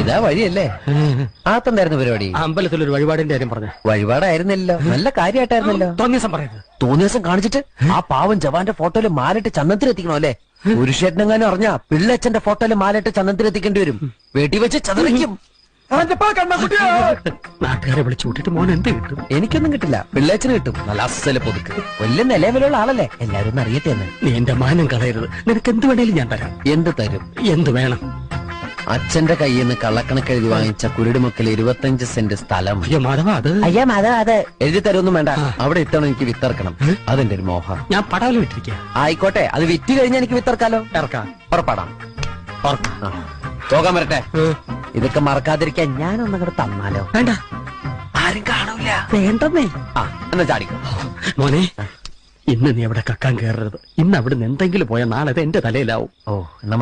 ഇതാ വഴിയല്ലേ? ആത്തെന്തായിരുന്നു പരിപാടി? അമ്പലത്തിലൊരു വഴിപാടിന്റെ കാര്യം പറഞ്ഞു. വഴിപാടായിരുന്നല്ലോ, നല്ല കാര്യമായിട്ടായിരുന്നല്ലോ. തോന്നിയസം പറയരുത്. തോന്നിയസം കാണിച്ചിട്ട് ആ പാവം ജവാന്റെ ഫോട്ടോയില് മാലിട്ട് ചന്ദനത്തിലെത്തിക്കണോ അല്ലേ? പുരുഷേട്ടനെങ്ങാനും അറിഞ്ഞാ പിള്ളച്ചന്റെ ഫോട്ടോയില് മാലിട്ട് ചന്ദനത്തിലെത്തിക്കേണ്ടി വരും. വീട്ടിൽ വെച്ച് ചതറിക്കും. നാട്ടുകാരെ വിളിച്ചു കൂട്ടിട്ട് മോൻ എന്ത് കിട്ടും? എനിക്കൊന്നും കിട്ടില്ല, പിള്ളേച്ചന് കിട്ടും. നല്ല അസല് പൊതുക്ക്, വലിയ നിലവിലുള്ള ആളല്ലേ, എല്ലാരും ഒന്ന് അറിയട്ടെ എന്ന്. നീ എന്റെ മാനം കളയരുത്. നിനക്ക് എന്ത് വേണേലും ഞാൻ തരാം. എന്ത് തരും? എന്ത് വേണം? അച്ഛന്റെ കയ്യിൽ നിന്ന് കള്ളക്കണക്കെഴുതി വാങ്ങിച്ച കുരുടിമുക്കിൽ 25 സെന്റ് സ്ഥലം. അയ്യോ മാധവ, അത് അതെ എഴുതി തരുമൊന്നും വേണ്ട. അവിടെ ഇത്തവണ എനിക്ക് വിത്തിറക്കണം, അതെന്റെ ഒരു മോഹം. ഞാൻ പടവലം ഇട്ടിരിക്കുക. ആയിക്കോട്ടെ, അത് വിറ്റ് കഴിഞ്ഞാൽ എനിക്ക് വിത്തിറക്കാലോ. ഇറക്കാം. ഉറപ്പാടാം. പോകാൻ വരട്ടെ. ഇതൊക്കെ മറക്കാതിരിക്കാൻ ഞാനൊന്നങ്ങോട്ട് തന്നാലോ? വേണ്ട, ആരും കാണൂല. വേണ്ടെന്നേ. എന്നാ ചാടിക്കോ മോനെ. ഇന്ന് നീ അവിടെ കക്കാൻ കയറരുത്. ഇന്ന് അവിടുന്ന് എന്തെങ്കിലും പോയാൽ നാളെ എന്റെ തലയിലാവും. എന്നാ